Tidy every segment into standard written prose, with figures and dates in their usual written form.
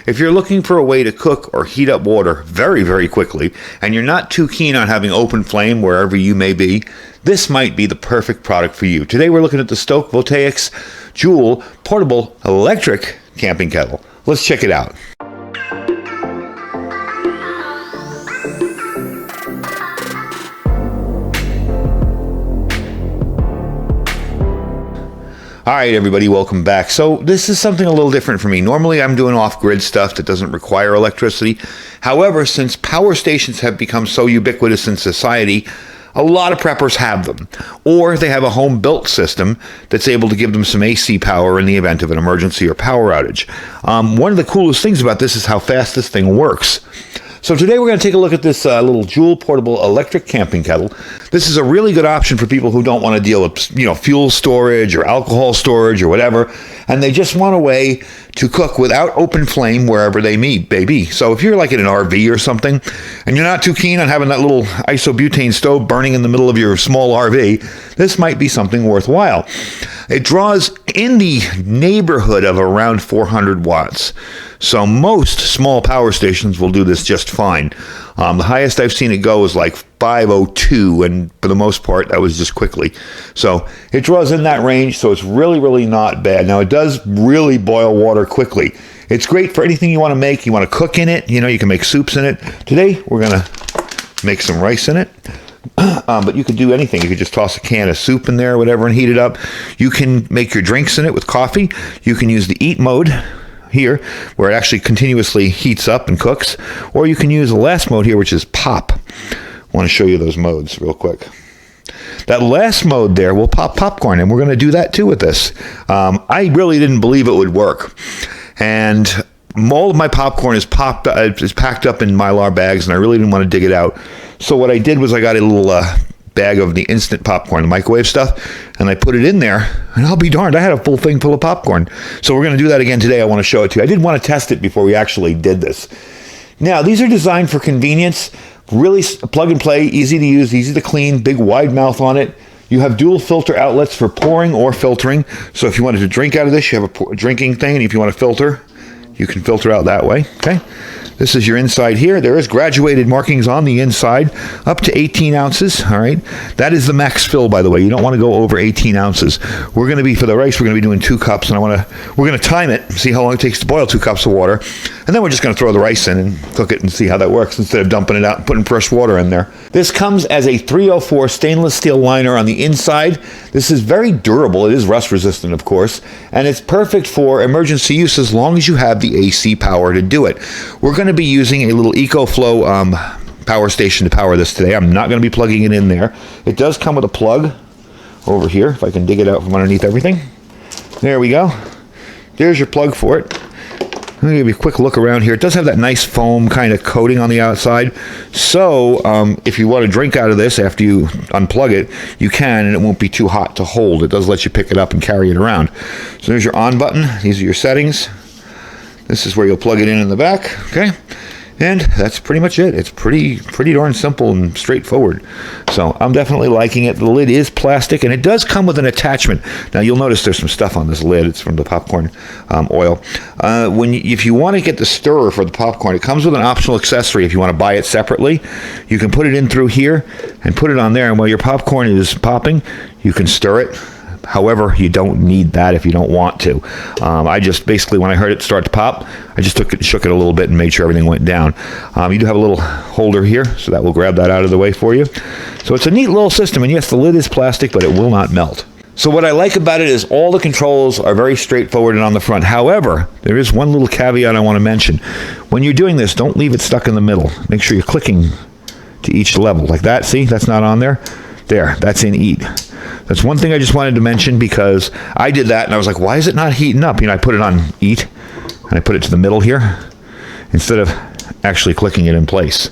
If you're looking for a way to cook or heat up water very, very quickly, and you're not too keen on having open flame wherever you may be, this might be the perfect product for you. Today we're looking at the STOKE VOLTAICS Joule portable electric camping kettle. Let's check it out. All right, everybody, welcome back. So this is something a little different for me. Normally, I'm doing off-grid stuff that doesn't require electricity. However, since power stations have become so ubiquitous in society, a lot of preppers have them. Or they have a home-built system that's able to give them some AC power in the event of an emergency or power outage. One of the coolest things about this is how fast this thing works. So today we're going to take a look at this little Joule portable electric camping kettle. This is a really good option for people who don't want to deal with, fuel storage or alcohol storage or whatever, and they just want a way to cook without open flame wherever they may be. So if you're like in an RV or something, and you're not too keen on having that little isobutane stove burning in the middle of your small RV, this might be something worthwhile. It draws in the neighborhood of around 400 watts. So most small power stations will do this just fine. The highest I've seen it go is like 502, and for the most part, that was just quickly. So it draws in that range, so it's really, really not bad. Now, it does really boil water quickly. It's great for anything you want to make. You want to cook in it. You can make soups in it. Today, we're going to make some rice in it. But you could do anything. You could just toss a can of soup in there or whatever and heat it up. You can make your drinks in it with coffee. You can use the eat mode here, where it actually continuously heats up and cooks, or you can use the last mode here, which is pop. I want to show you those modes real quick. That last mode there will pop popcorn, and we're going to do that too with this. I really didn't believe it would work, and all of my popcorn is packed up in Mylar bags, and I really didn't want to dig it out. So what I did was I got a little bag of the instant popcorn, the microwave stuff, and I put it in there, and I'll be darned, I had a full thing full of popcorn. So we're going to do that again today. I want to show it to you. I did want to test it before we actually did this. Now, these are designed for convenience, really plug and play, easy to use, easy to clean, big wide mouth on it. You have dual filter outlets for pouring or filtering. So if you wanted to drink out of this, you have a drinking thing, and if you want to filter, you can filter out that way, okay? This is your inside here. There is graduated markings on the inside, up to 18 ounces, all right? That is the max fill, by the way. You don't want to go over 18 ounces. We're going to be, for the rice, we're going to be doing 2 cups, and we're going to time it, see how long it takes to boil 2 cups of water, and then we're just going to throw the rice in and cook it and see how that works instead of dumping it out and putting fresh water in there. This comes as a 304 stainless steel liner on the inside. This is very durable. It is rust resistant, of course, and it's perfect for emergency use as long as you have the AC power to do it. We're going to be using a little EcoFlow power station to power this today. I'm not going to be plugging it in there. It does come with a plug over here, if I can dig it out from underneath everything. There we go. There's your plug for it. Let me give you a quick look around here. It does have that nice foam kind of coating on the outside. So if you want to drink out of this after you unplug it, you can, and it won't be too hot to hold. It does let you pick it up and carry it around. So there's your on button. These are your settings. This is where you'll plug it in the back, okay? And that's pretty much it. It's pretty darn simple and straightforward. So I'm definitely liking it. The lid is plastic, and it does come with an attachment. Now you'll notice there's some stuff on this lid. It's from the popcorn oil. If you want to get the stirrer for the popcorn, it comes with an optional accessory. If you want to buy it separately, you can put it in through here and put it on there. And while your popcorn is popping, you can stir it. However, you don't need that if you don't want to. I just basically, when I heard it start to pop, I just took it and shook it a little bit and made sure everything went down. You do have a little holder here, so that will grab that out of the way for you. So it's a neat little system, and yes, the lid is plastic, but it will not melt. So what I like about it is all the controls are very straightforward and on the front. However, there is one little caveat I want to mention. When you're doing this, don't leave it stuck in the middle. Make sure you're clicking to each level. Like that, see? That's not on there. There, that's in eat. That's one thing I just wanted to mention, because I did that and I was like, why is it not heating up? I put it on eat and I put it to the middle here instead of actually clicking it in place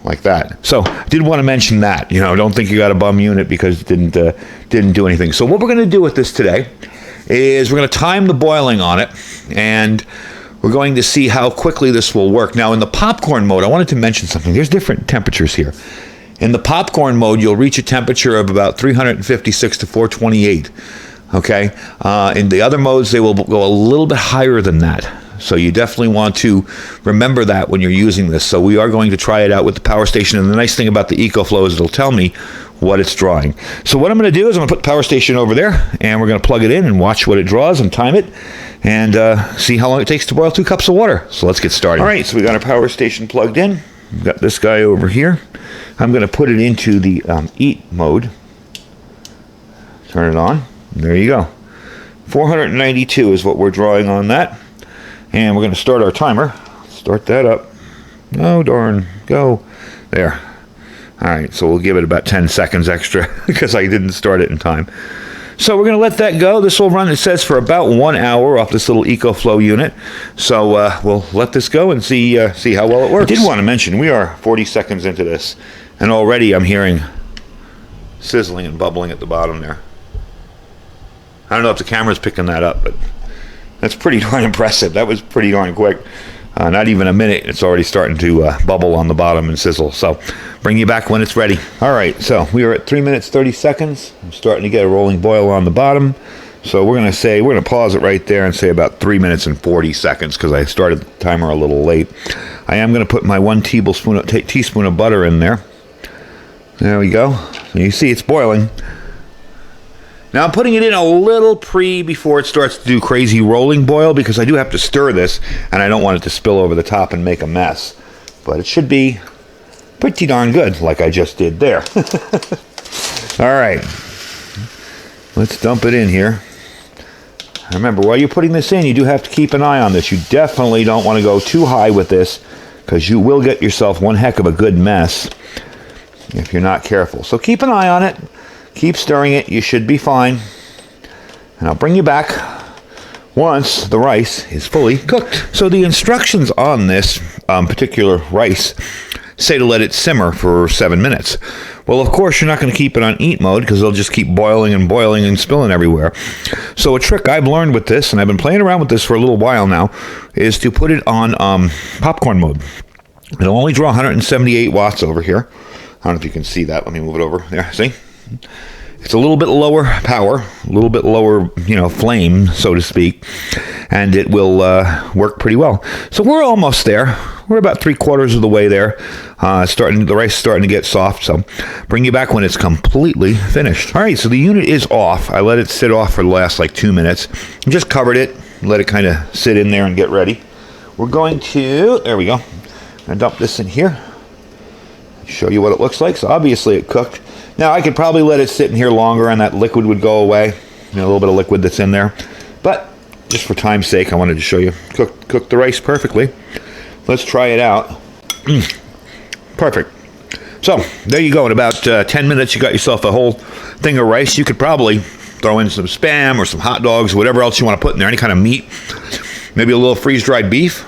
like that. So I did want to mention that. Don't think you got a bum unit because it didn't do anything. So what we're going to do with this today is we're going to time the boiling on it, and we're going to see how quickly this will work. Now, in the popcorn mode, I wanted to mention something. There's different temperatures here. In the popcorn mode, you'll reach a temperature of about 356 to 428, okay? In the other modes, they will go a little bit higher than that. So you definitely want to remember that when you're using this. So we are going to try it out with the power station. And the nice thing about the EcoFlow is it'll tell me what it's drawing. So what I'm going to do is I'm going to put the power station over there, and we're going to plug it in and watch what it draws and time it, and see how long it takes to boil 2 cups of water. So let's get started. All right, so we got our power station plugged in. We've got this guy over here. I'm going to put it into the eat mode. Turn it on. There you go. 492 is what we're drawing on that. And we're going to start our timer. Start that up. Oh, darn. Go. There. All right, so we'll give it about 10 seconds extra because I didn't start it in time. So we're going to let that go. This will run, it says, for about 1 hour off this little EcoFlow unit. So we'll let this go and see how well it works. I did want to mention, we are 40 seconds into this, and already I'm hearing sizzling and bubbling at the bottom there. I don't know if the camera's picking that up, but that's pretty darn impressive. That was pretty darn quick. Not even a minute, it's already starting to bubble on the bottom and sizzle. So bring you back when it's ready. All right, so we are at 3 minutes 30 seconds. I'm starting to get a rolling boil on the bottom. So we're going to pause it right there and say about 3 minutes and 40 seconds because I started the timer a little late. I am going to put my 1 teaspoon of butter in there. There we go. And you see it's boiling. Now I'm putting it in a little before it starts to do crazy rolling boil because I do have to stir this and I don't want it to spill over the top and make a mess. But it should be pretty darn good like I just did there. All right, let's dump it in here. Remember, while you're putting this in, you do have to keep an eye on this. You definitely don't want to go too high with this because you will get yourself one heck of a good mess if you're not careful. So keep an eye on it. Keep stirring it. You should be fine. And I'll bring you back once the rice is fully cooked. So the instructions on this particular rice say to let it simmer for 7 minutes. Well, of course, you're not going to keep it on eat mode because it'll just keep boiling and spilling everywhere. So a trick I've learned with this, and I've been playing around with this for a little while now, is to put it on popcorn mode. It'll only draw 178 watts over here. I don't know if you can see that. Let me move it over. There, see? It's a little bit lower power, a little bit lower, flame, so to speak, and it will work pretty well. So we're almost there. We're about 3/4 of the way there. The rice is starting to get soft, so bring you back when it's completely finished. All right, so the unit is off. I let it sit off for the last 2 minutes. I just covered it, let it kind of sit in there and get ready. We're going to, there we go. I'm going to dump this in here. Show you what it looks like. So obviously it cooked. Now I could probably let it sit in here longer and that liquid would go away. A little bit of liquid that's in there. But just for time's sake, I wanted to show you. Cooked the rice perfectly. Let's try it out. Perfect. So there you go. In about 10 minutes, you got yourself a whole thing of rice. You could probably throw in some Spam or some hot dogs, whatever else you want to put in there. Any kind of meat. Maybe a little freeze-dried beef.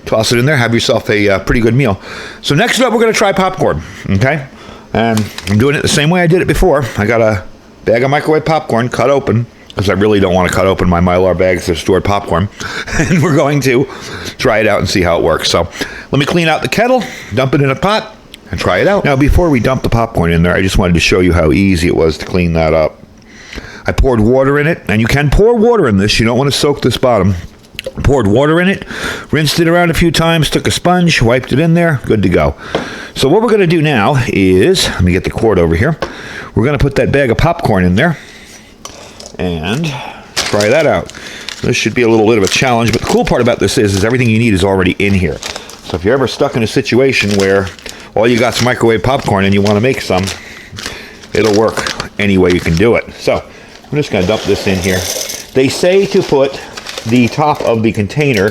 Toss it in there. Have yourself a pretty good meal. So next up, we're going to try popcorn. Okay? And I'm doing it the same way I did it before. I got a bag of microwave popcorn cut open because I really don't want to cut open my Mylar bags of stored popcorn. And we're going to try it out and see how it works. So let me clean out the kettle, dump it in a pot, and try it out. Now, before we dump the popcorn in there, I just wanted to show you how easy it was to clean that up. I poured water in it, and you can pour water in this. You don't want to soak this bottom. Poured water in it, rinsed it around a few times, took a sponge, wiped it in there, good to go. So what we're going to do now is, let me get the cord over here, we're going to put that bag of popcorn in there and try that out. This should be a little bit of a challenge, but the cool part about this is everything you need is already in here. So if you're ever stuck in a situation where all you got is microwave popcorn and you want to make some, it'll work any way you can do it. So I'm just going to dump this in here. They say to put the top of the container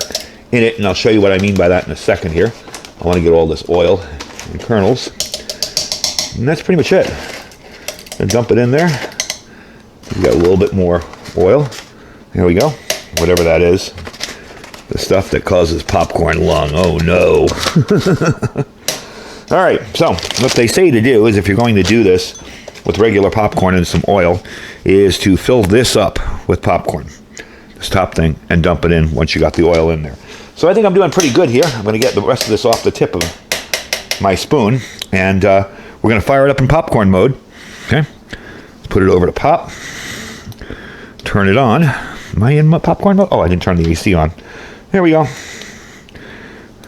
in it, and I'll show you what I mean by that in a second here. I want to get all this oil and kernels, and that's pretty much it. And dump it in there. We got a little bit more oil. There we go. Whatever that is, the stuff that causes popcorn lung. Oh no. All right, so what they say to do is, if you're going to do this with regular popcorn and some oil, is to fill this up with popcorn, this top thing, and dump it in once you got the oil in there. So I think I'm doing pretty good here. I'm going to get the rest of this off the tip of my spoon, and we're going to fire it up in popcorn mode. Okay, let's put it over to pop. Turn it on. Am I in my popcorn mode? Oh, I didn't turn the AC on. There we go.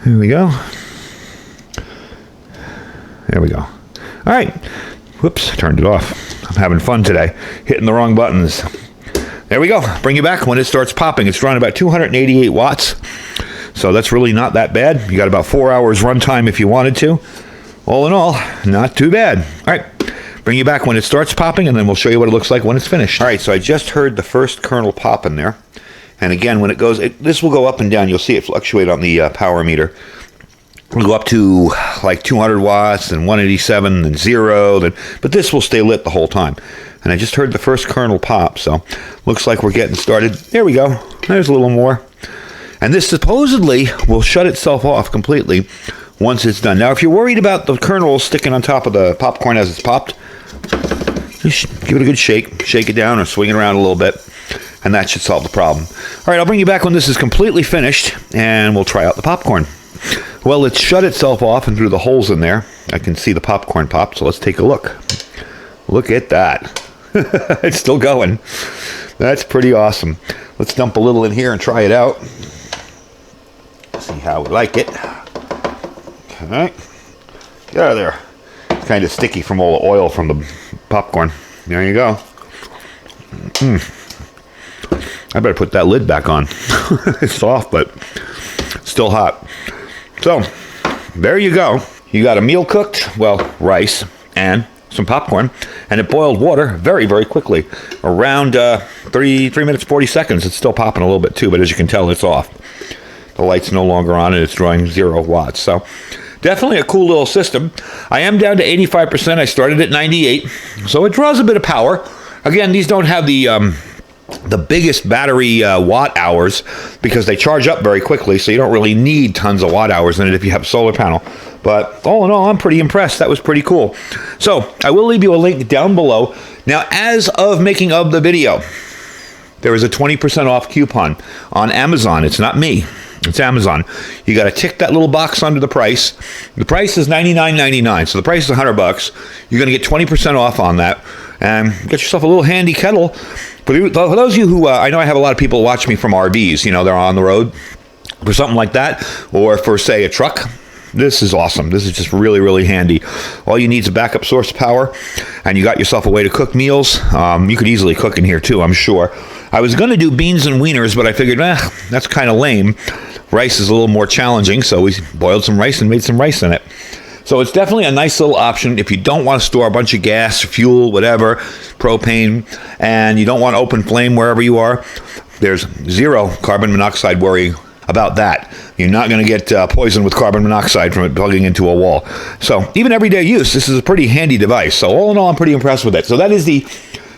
There we go. There we go. All right. Whoops, turned it off. I'm having fun today, hitting the wrong buttons. There we go. Bring you back when it starts popping. It's drawing about 288 watts. So that's really not that bad. You got about 4 hours runtime if you wanted to. All in all, not too bad. All right. Bring you back when it starts popping, and then we'll show you what it looks like when it's finished. All right, so I just heard the first kernel pop in there. And again, when it goes, this will go up and down. You'll see it fluctuate on the power meter. We'll go up to like 200 watts, and 187, then 0. But this will stay lit the whole time. And I just heard the first kernel pop, so looks like we're getting started. There we go. There's a little more. And this supposedly will shut itself off completely once it's done. Now, if you're worried about the kernel sticking on top of the popcorn as it's popped, just give it a good shake. Shake it down or swing it around a little bit, and that should solve the problem. All right, I'll bring you back when this is completely finished, and we'll try out the popcorn. Well, it's shut itself off, and through the holes in there, I can see the popcorn pop, so let's take a look. Look at that. It's still going. That's pretty awesome. Let's dump a little in here and try it out. See how we like it. Okay. Get out of there. It's kind of sticky from all the oil from the popcorn. There you go. I better put that lid back on. It's soft, but still hot. So, there you go. You got a meal cooked, well, rice and some popcorn, and it boiled water very, very quickly. Around 3 minutes, 40 seconds. It's still popping a little bit too, but as you can tell, it's off. The light's no longer on, and it's drawing 0 watts. So, definitely a cool little system. I am down to 85%. I started at 98, so it draws a bit of power. Again, these don't have the biggest battery watt hours because they charge up very quickly, so you don't really need tons of watt hours in it if you have a solar panel. But all in all, I'm pretty impressed. That was pretty cool. So I will leave you a link down below. Now, as of making of the video, there is a 20% off coupon on Amazon. It's not me. It's Amazon. You got to tick that little box under the price. The price is $99.99, so the price is $100. You're going to get 20% off on that, and get yourself a little handy kettle. For those of you who, I know I have a lot of people watch me from RVs. You know, they're on the road for something like that, or for, say, a truck. This is awesome. This is just really, really handy. All you need is a backup source of power, and you got yourself a way to cook meals. You could easily cook in here, too, I'm sure. I was going to do beans and wieners, but I figured, that's kind of lame. Rice is a little more challenging, so we boiled some rice and made some rice in it. So it's definitely a nice little option if you don't want to store a bunch of gas, fuel, whatever, propane, and you don't want open flame wherever you are. There's 0 carbon monoxide worry about that. You're not going to get poisoned with carbon monoxide from it plugging into a wall. So even everyday use, this is a pretty handy device. So all in all, I'm pretty impressed with it. So that is the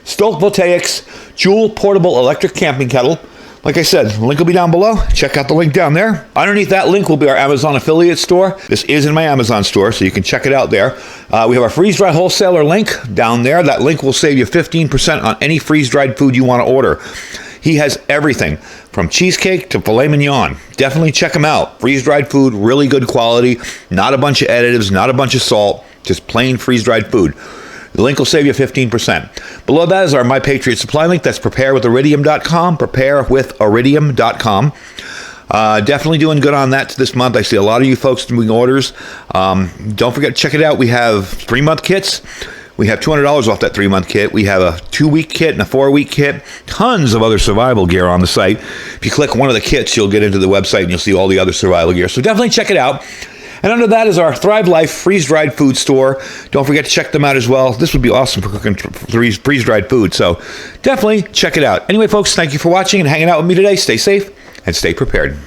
STOKE VOLTAICS Joule Portable Electric Camping Kettle. Like I said, the link will be down below. Check out the link down there. Underneath that link will be our Amazon affiliate store. This is in my Amazon store, so you can check it out there. We have our freeze-dried wholesaler link down there. That link will save you 15% on any freeze-dried food you want to order. He has everything from cheesecake to filet mignon. Definitely check him out. Freeze-dried food, really good quality. Not a bunch of additives, not a bunch of salt. Just plain freeze-dried food. The link will save you 15%. Below that is our My Patriot Supply link. That's preparewithiridium.com. Preparewithiridium.com. Definitely doing good on that this month. I see a lot of you folks doing orders. Don't forget to check it out. We have 3-month kits. We have $200 off that 3-month kit. We have a 2-week kit and a 4-week kit. Tons of other survival gear on the site. If you click one of the kits, you'll get into the website and you'll see all the other survival gear. So definitely check it out. And under that is our Thrive Life freeze-dried food store. Don't forget to check them out as well. This would be awesome for cooking freeze-dried food. So definitely check it out. Anyway, folks, thank you for watching and hanging out with me today. Stay safe and stay prepared.